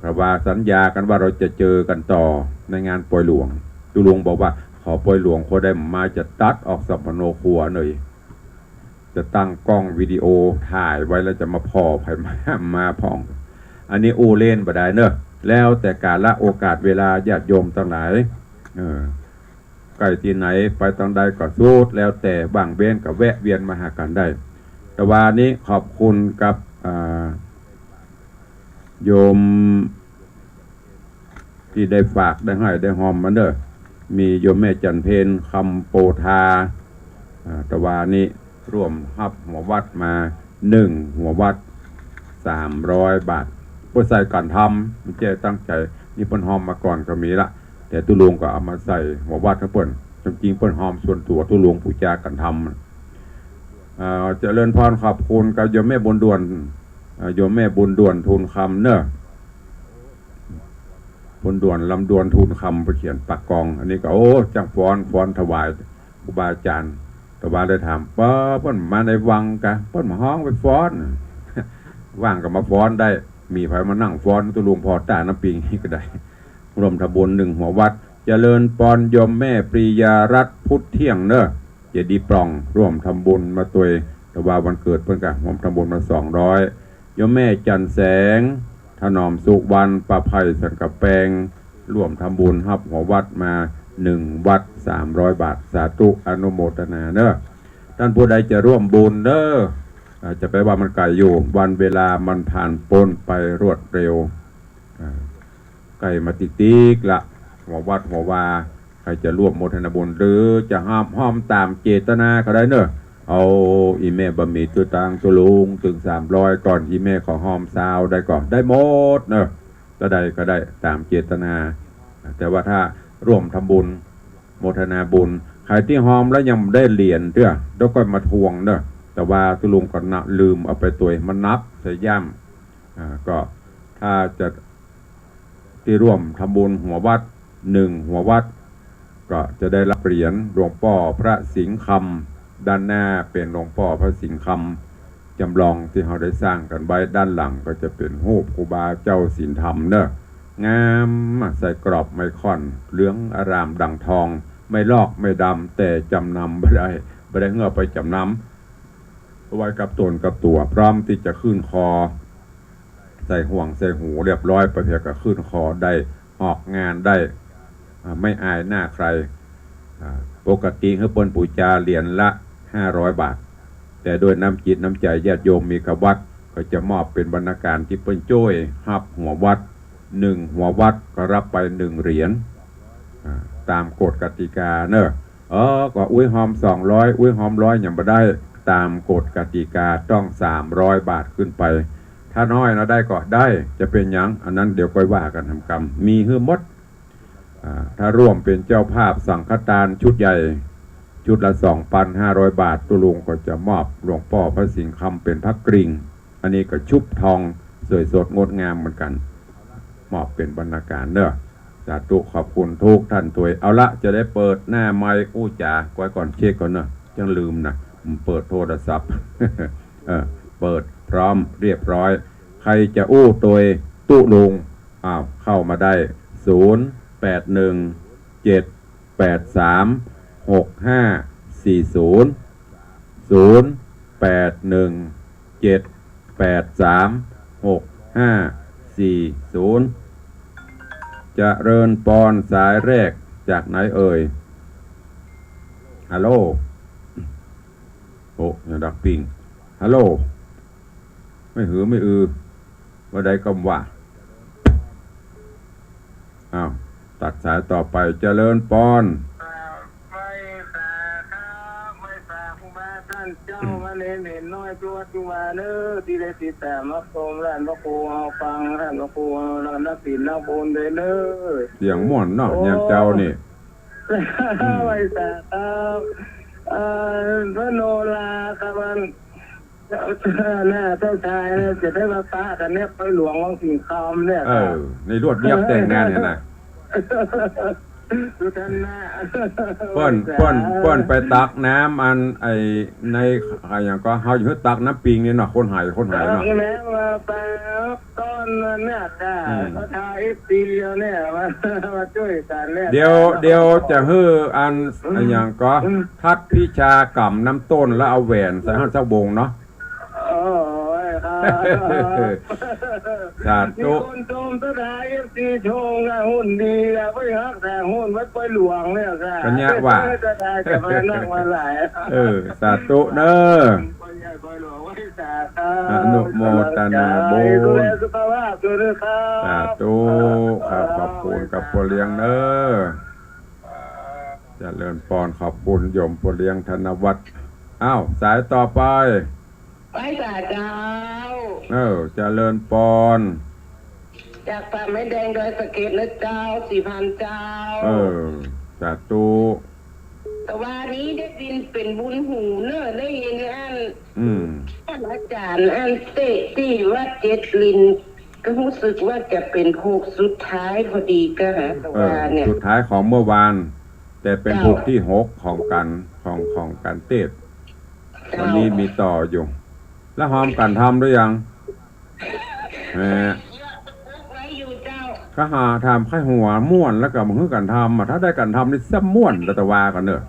ก็ว่าสัญญากันว่าเราจะเจอกันต่อในงานปล่อยหลวงตุลุงบอกว่าขอปล่อยหลวงคนได้มาจะตัดออกสัมปโนครัวหน่อยจะตั้งกล้องวิดีโอถ่ายไว้แล้วจะมาพอไผมาพ่องอันนี้อูเล่นบ่ได้เนอะแล้วแต่กาลโอกาสเวลาญาติโยมทั้งหลายใกล้ที่ไหนไปทางใดก็สู้แล้วแต่บางเบ้นกับแวะเวียนมาหากันได้แต่ว่านี้ขอบคุณกับโยมที่ได้ฝากได้ให้ได้หอมมาเนอะมีโยมแม่จันเพนคำโปธาแต่ว่านี้ร่วมรับหัววัดมา1หัววัด300 บาทเพื่อใส่ก่อนทำมันเจ๊ตั้งใจนี่เปิ้นหอมมาก่อนก็มีละแต่ตุลุงก็เอามาใส่หัววัดทั้งเปิ้นจริงๆเปิ้นหอมส่วนตัวตุลุงผู้จากันทำเจริญพรขอบคุณกับโยมแม่บุญด่วนโยมแม่บุญด่วนทูลคำเนอะบุญด่วนลำดวนทูลคำไปเขียนปากกองอันนี้ก็โอ้จังฟ้อนถวายครูบาอาจารย์ตะวันได้ถามป้าเพิ่นมาในวังกะเพิ่นมาห้องไปฟ้อน ว่างก็มาฟ้อนได้มีไผมานั่งฟ้อนตุลุงพอตาน้ำปิงนี่ก็ได้รวมทำบุญ1หัววัดเจริญปอนโยมแม่ปรียารัตน์พุทธเที่ยงเนอะเจดีย์ปล่องร่วมทำบุญมาตัวแต่ว่าวันเกิดเพิ่นก็ร่วมทำบุญมา200โยมแม่จันแสงถนอมสุวรรณประไพสันกะแปงร่วมทำบุญรับหัววัดมา1วัด300 บาทสาธุอนุโมทนาเนอะท่านผู้ใดจะร่วมบุญเนอะจะไปว่ามันไกลอยู่วันเวลามันผ่านพ้นไปรวดเร็วไกลมาติ๊กละหัววัดหัววาใครจะร่วมโมทนาบุญหรือจะห้อมตามเจตนาก็ได้เนอะเอาอีเมลบะหมี่ตัวตังตัวลุงถึง300ก่อนอีเมลขอห้อมซาวได้ก่อนได้หมดเนอะก็ได้ตามเจตนาแต่ว่าถ้าร่วมทำบุญโมทนาบุญใครที่หอมแล้วยังได้เหรียญเด้อแล้วก็มาทวงเด้อแต่ว่าตุลุงก็ลืมเอาไปตัวมันนับใส่ย่ำก็ถ้าจะที่ร่วมทำบุญหัววัด1หัววัดก็จะได้รับเหรียญหลวงพ่อพระสิงห์คำด้านหน้าเป็นหลวงพ่อพระสิงห์คำจำลองที่เราได้สร้างกันไว้ด้านหลังก็จะเป็นรูปครูบาเจ้าศีลธรรมเนอะงามใส่กรอบไมค่อนเหลืองอารามดังทองไม่ลอกไม่ดำแต่จำนำไม่ได้เงื่อไปจำนำไว้กับตนกับตัวพร้อมที่จะขึ้นคอใส่ห่วงใส่หูเรียบร้อยประเภทกับขึ้นคอได้ออกงานได้ไม่อายหน้าใครปกติให้ปนปูจาเหรียญละ500 บาทแต่โดยน้ำจิตน้ำใจญาติโยมมีกับวัดก็จะมอบเป็นบรรณาการที่เปิ้นโจ้ยรับหัววัด1หัววัดก็รับไป1เหรียญตามกฎกติกาเนอะก็อุ้ยหอม200อุ้ยหอม100ยังไม่ได้ตามกฎกติกาต้อง300 บาทขึ้นไปถ้าน้อยเราได้ก็ได้จะเป็นยังอันนั้นเดี๋ยวค่อยว่ากันทำกรรมมีฮื้อมดถ้าร่วมเป็นเจ้าภาพสังฆทานชุดใหญ่ชุดละ 2,500 บาทตุลุงก็จะมอบหลวงพ่อพระสิงห์คำเป็นพระกริ่งอันนี้ก็ชุบทองสวยสดงดงามเหมือนกันมอบเป็นบรรณาการเนอะสาธุขอบคุณทุกท่านตัวเอาละจะได้เปิดหน้าไมค์อู้จ๋าไว้ก่อนเช็คก่อนเนอะจังลืมนะเปิดโทรศัพท์ เปิดพร้อมเรียบร้อยใครจะอู้ตัวตุลุง เข้ามาได้0817836540จะเริญปอนสายแรกจากไหนเอ่ยฮัลโหลโอ้ยดักปิงฮัลโหลไม่หือไม่ว่าใดก็ว่าตัดสายต่อไปเจริญปอนไม่สาครับไม่สาครูบาท่านเจ้ามาเล่นเห็นน้อยตัวจุมาเนื้อที่ได้ติดแต่มาโคมร้านพระครูเอาฟังร้านพระครูเอานักศิลป์นักบุญเลยเนื้อเสียงม่วนเนาะอย่างเจ้านี่ไม่สาครับพระโนราครับมันหน้าเจ้าชายเนี่ยจะได้มาปะกันเนี่ยไปหลวงวังสิงคำเนี่ยในรวดเรียบแต่งงานเนี่ยนะเปิ้นไปตักน้ำอันในอย่างก็เขาอยู่ตักน้ำปิงนี่เนาะคนหายเนาะแล้วมาไปต้นเนี่ยจ้าเขาทายปีเนี่ยมาช่วยกันเนี่ยเดี๋ยวจะฮื้ออันอย่างก็ทัดพิชากำน้ำต้นแล้วเอาแหวนใส่ให้เจ้าบงเนาะสาธุคนชมตัวไทยตีชงหุ้นดีไปฮักแต่หุ้นไว้ไปหลวงเนี่ยค่ะกันเนี่ยว่าจะไปนั่งมาหลายสาธุเนอะอนุโมทนาบุญสาธุขอบคุณกับพ่อเลี้ยงเนอะเจริญพรขอบคุณโยมพ่อเลี้ยงธนวัฒน์สายต่อไปไปสาเจ้าเจริญปอนจากป่าไม้แดงโดยสะเก็ดนะเจ้า4,000เจ้าสาธุแต่ว่านี้ได้ยินเป็นบุญหูเนอะได้ยินท่านอาจารย์เตะที่ว่า7ลินก็รู้สึกว่าจะเป็นโคกสุดท้ายพอดีก็หาแต่ว่าเนี่ยสุดท้ายของเมื่อวานแต่เป็นโคกที่6ของการเตะวันนี้มีต่ออยู่แล้วหอมกันทำหรือยังข้าหาทำข้าหัวม่วนแล้วก็มึงกันทำถ้าได้กันทำนี่ซ้ำม่วนตะวากันเนอะ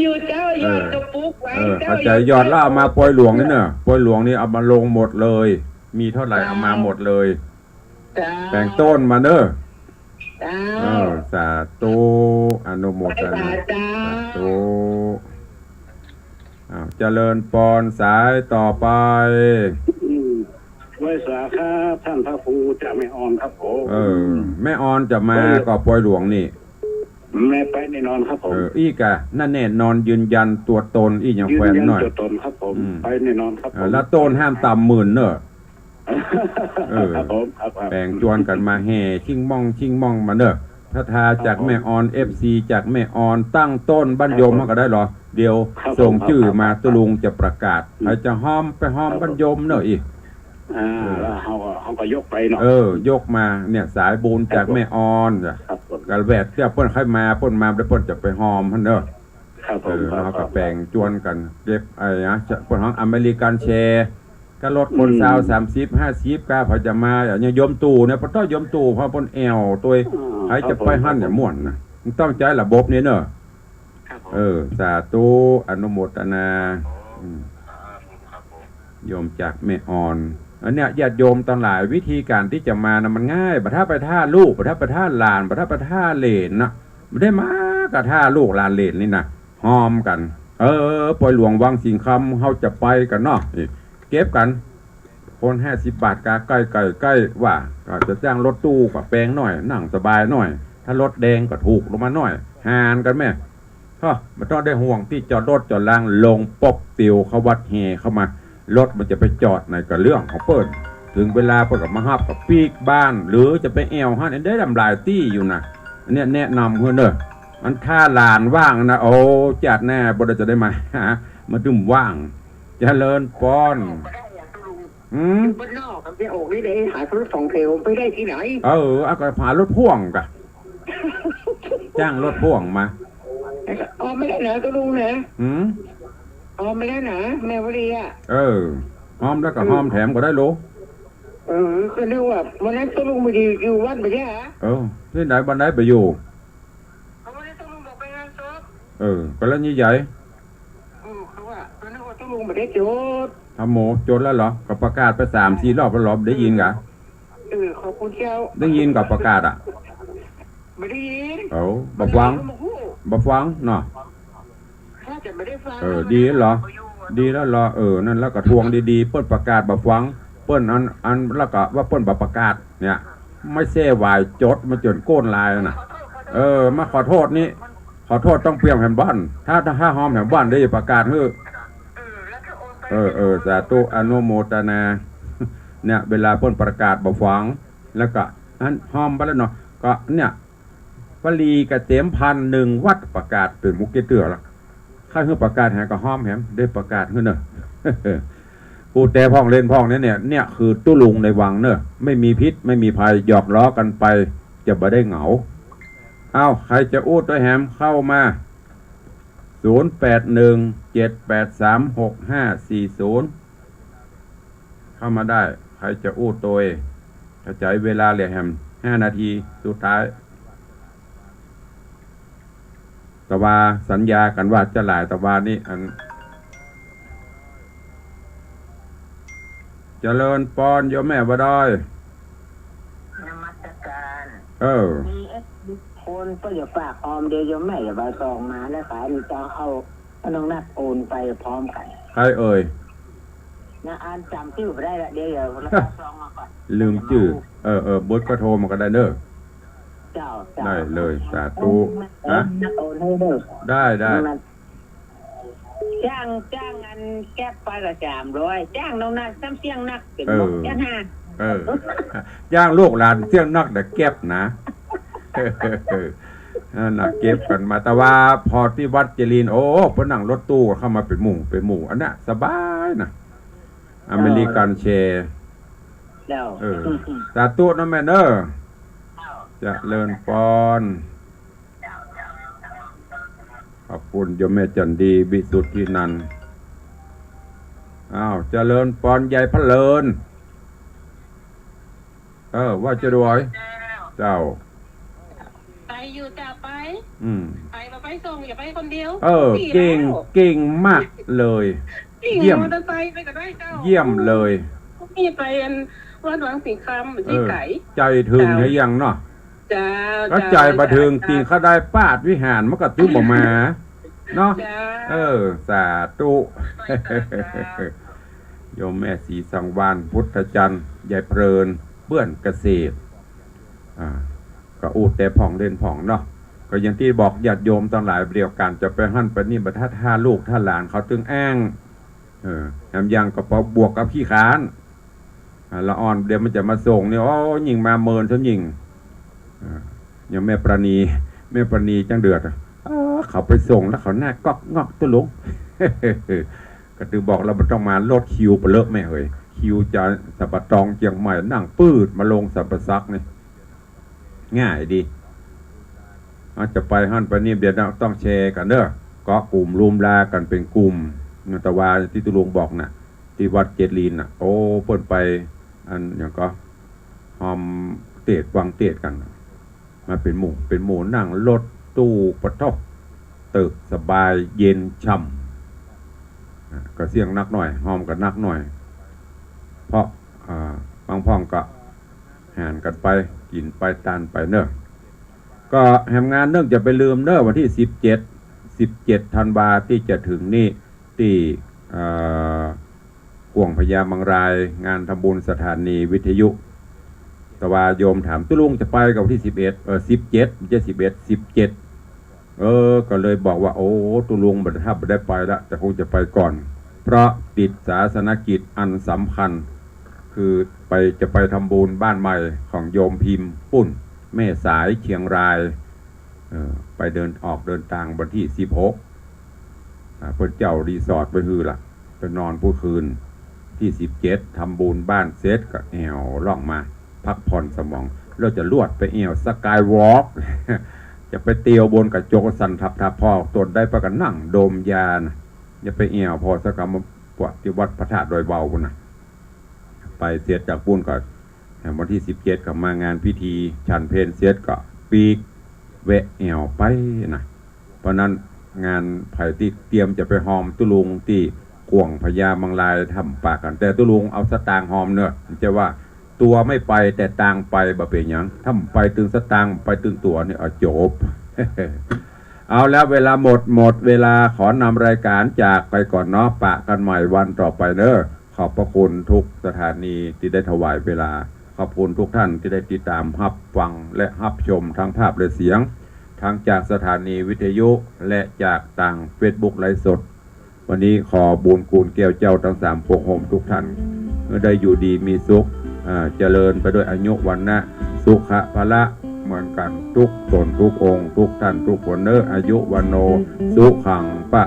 อยู่เจ้ายอดกระปุกไว้เข้าใจยอดแล้วเอามาปล่อยหลวงนี่เนอะปล่อยหลวงนี่เอามาลงหมดเลยมีเท่าไหร่เอามาหมดเลยแบ่งต้นมาเนอะสาธุอนุโมทนาสาธุเจริญปอนสายต่อไปไว้สาครับท่านพระครูจะไม่อ่อนครับผมแม่ออนจะมาก็ปล่อยหลวงนี่แม่ไปแน่นอนครับผมอีกะนั่นแน่นอนยืนยันตัวตนอีอย่างแฝงหน่อยตัวตนครับผมไปแน่นอนครับแล้วต้นห้ามต่ำหมื่นเนอะครับผมแบ่งจวนกันมาแห่ชิงม่องมาเนอะถ้าทาจากแม่ออน FC จากแม่ออนตั้งต้นบ้านโยมมันก็ได้หรอเดี๋ยวส่งชื่อมาตุลุงจะประกาศใครจะห้อมไปห้อมบ้านโยมเนอะอีกแล้วเขาก็ยกไปเนาะยกมาเนี่ยสายบุญจากแม่ออนจ้ะกระแวดเที่ยวเพิ่นค่อยมาเพิ่นมาแล้วเพิ่นจะไปห้อมเนอะเขาก็แบ่งจวนกันเก็บนะเพิ่นของอเมริกันแชร์ก็ลดคนซาว30-50ก้าพอจะมาอย่างโยมตู่เนี่ยพอต้องโยมตู่พอปนแอวตัวใครจะไปหั่นเนี่ยม่วนนะต้องใจระบบนี้เนอะสาธุอนุโมทนาโยมจากแม่ออนอันเนี้ยญาติโยมตอนหลายวิธีการที่จะมานะมันง่ายบัดถ้าไปท่าลูกบัดถ้าไปท่าหลานบัดถ้าไปท่าเหลนนะไม่ได้มากับท่าลูกหลานเหลนนี่นะหอมกันปล่อยหลวงวังสิงคำเฮาจะไปกันเนาะเก็บกันคน50 บาทกาใกล้ว่าก็จะจ้างรถตู้กับแปลงหน่อยนั่งสบายหน่อยถ้ารถแดงก็ถูกลงมาหน่อยหานกันแม่มันต้องได้ห่วงที่จอดรถจอดล่างลงปบติวเขาวัดเฮเข้ามารถมันจะไปจอดในกับเรื่องของเปิ้ลถึงเวลาเปิ้ลกับมาฮับกับปีกบ้านหรือจะไปแอวฮั่นได้ลำลายตี้อยู่นะอันนี้แนะนำเพื่อนเนอะมันท่าลานว่างนะโอ้จัดแน่บ่ได้จะได้มามาดุ่มว่างเจริญปอนบ้านนอกกับที่ออกนี่เลยหารถ2 แถวไปได้ที่ไหนเอาก็หารถพ่วงกะจ้างรถพ่วงมาไม่ได้นะตัวลุงนะไม่ได้นะแม่วรีอ่ะหอมแล้วก็หอมแถมก็ได้รู้ ก็นึกว่าวันนั้นต้องลงไปอยู่วัดไม่ใช่ฮะที่ไหนวันไหนไปอยู่วันนี้ต้องลงบอกไปงานศพก็แล้วนี่ใหญ่เขาว่าก็นึกว่าต้องลงไปได้โจทย์ทำโมโจทย์แล้วเหรอกับประกาศไป3-4 รอบแล้วหรอได้ยินกะขอบคุณเจ้าได้ยินกับประกาศอ่ะไม่ได้ยินบ่ฟังเนาะถ้าจะไม่ได้ฟังดีเหรอดีแล้วเหรอนั่นแล้วก็ทวงดีๆเปิ้นประกาศบ่ฟังเปิ้นอันแล้วก็ว่าเปิ้นบ่ประกาศเนี่ยไม่แซ่วายจดมาจนโก้นลายน่ะมาขอโทษนี่ขอโทษต้องเปลี่ยนแผ่นบ้านถ้าหอมแผ่นบ้านได้ประกาศฮื้อสาธุอนุโมทนาเนี่ยเวลาเปิ้นประกาศบ่ฟังแล้วก็อันหอมไปแล้วเนาะก็เนี่ยปลีกเกษมพันธ์1วัดประกาศเป็นมุกเกเตือละข้าเฮือประกาศแห่ก็หอมแหมได้ประกาศฮื้อเนอะพูดแต่พ้องเล่นพ้องเนี่ยคือตุ้ลุงในวังเนอะไม่มีพิษไม่มีภัยหยอกล้อกันไปจะบ่ได้เหงาใครจะอู้ตัวแหมเข้ามา0817836540เข้ามาได้ใครจะอู้ตัวถ้าใจเวลาเหลือแหม5 นาทีสุดท้ายแต่ว่าสัญญากันว่าจะหลายแต่ว่านี่อันเจริญปอนโยมแม่บ่ได้นมัสการมีคนก็อย่าฝากออมเดียวโยมแม่อย่าใบซองมาแล้วขายมีจะเอาน้องนัดโอนไปพร้อมกันใครนะอ่านจำชื่อไปได้ละเดี๋ยวแล้วซองมาก่อนลืมชื่อบดก็โทรมาก็ได้เด้อได้เลยสาธุนะโอนให้เด้อได้จ้างอันแก้ไปละ300จ้างน้องนัดซ้ำเสียงนักเป็นจ้างจ้างลูกหลานเสียงนักแต่แก็บนะน่ะเก็บกันมาแต่ว่าพอที่วัดเจริญพอนั่งรถตู้เข้ามาเป็นหมู่อันนั้นสบายนะอเมริกันแชร์สาธุนะแม่เนอะจะเลินปอนขอบคุณโยมแม่จันดีวิสุทธินันท์จะเลินปอนใหญ่พระเลินว่าจะรวยเจ้าไปอยู่จะไปไปส่งอย่าไปคนเดียวเก่งมากเลยเยี่ยมมอเตอร์ไซค์ไปก็ได้เจ้าเยี่ยมเลยนี่ไปวัดหวังสีคำที่ไก่ใจถึงหรือยังเนาะก็ใจบะถึงตีเขาได้ปาดวิหารมันก็ตุ้มออกมาเนาะสาธุโยมแม่ศรีสังวานพุทธจันทร์ยายเพลินเปื้อนเกษตรก็อูดแต่ผ่องเล่นผ่องเนาะก็อย่างที่บอกญาติโยมทั้งหลายเดียวกันจะไปหั่นไปนี่บัดท่าลูกท่าหลานเขาตึงแอ้งแถมยังก็บวกกับขี้ค้านละอ่อนเดี๋ยวมันจะมาส่งเนี่ยยิงมาเมินทั้งยิงยังแม่ประณีจังเดือดเขาไปส่งแล้วเขาหน้าก๊อกงอกตัวลงก็ตือบอกเราต้องมาลดคิวไปเลิกแม่เฮ้ยคิวจะสับปะตองเจียงใหม่นั่งปืดมาลงสับปะซักนี่ง่ายดีจะไปหั่นไปนี่เดี๋ยวต้องแชร์กันเด้อก็กลุ่มรวมลากันเป็นกลุ่มแต่ว่าที่ตุลงบอกน่ะที่วัดเจริญน่ะเปิ้นไปอันอย่างก็หอมเตดวังเตดกันมาเป็นหมู่นั่งรถตู้ปะทอกตึกสบายเย็นช่ำก็เสียงนักหน่อยหอมกันนักหน่อยเพราะบางพ่องก็ห่านกันไปกินไปตานไปเนอะก็แหมงานเนื่องจะไปลืมเนอะวันที่17 ธันวาที่จะถึงนี่ที่กวงพญามังรายงานทำบุญสถานีวิทยุแต่ว่าโยมถามตุลุงจะไปกับที่17ไม่ใช่17ก็เลยบอกว่าตุลุงบัดทับได้ไปละแต่คงจะไปก่อนเพราะติดศาสนกิจอันสำคัญคือจะไปทำบุญบ้านใหม่ของโยมพิมพ์ปุ้นแม่สายเชียงรายไปเดินทางวันที่16เพิ่นเจ้ารีสอร์ทไปฮือล่ะไปนอนผู้คืนที่17ทำบุญบ้านเสร็จก็แอวล่องมาพักผ่อนสมองแล้วจะลวดไปแอวสกายวอล์ก จะไปเตียวบนกระจกสันทับพ่อตนได้ประกันนั่งโดมยานอย่าไปแอวพอสักคำปวดที่วัดพระธาตุดอยเบาพุ่นนะไปเสียจากปุ้นก็ วันที่17ก็มางานพิธีฉันเพลเสียดก็ปีกแวะแอวไปนะเพราะนั้นงานไผ่ที่เตรียมจะไปหอมตุลุงที่กวงพญามังลายทำปากกันแต่ตุลุงเอาสตางค์หอมเนอะจะว่าตัวไม่ไปแต่ตังไปบ่เป็นหยังถ้าไปตึงสตางค์ไปตึงตัวเนี่ยจบ เอาแล้วเวลาหมดเวลาขอนำรายการจากไปก่อนเนาะปะกันใหม่วันต่อไปเนอะขอบพระคุณทุกสถานีที่ได้ถวายเวลาขอบคุณทุกท่านที่ได้ติดตามรับฟังและรับชมทั้งภาพและเสียงทั้งจากสถานีวิทยุและจากต่าง Facebook ไลฟ์สดวันนี้ขอบุญกูลแก้วเจ้าทั้ง3พวงโฮมทุกท่านได้อยู่ดีมีสุขเจริญไปด้วยอายุวันนะสุขะพละเหมือนกันทุกตนทุกองค์ทุกท่านทุกคนเนออายุวันโนสุขังปะ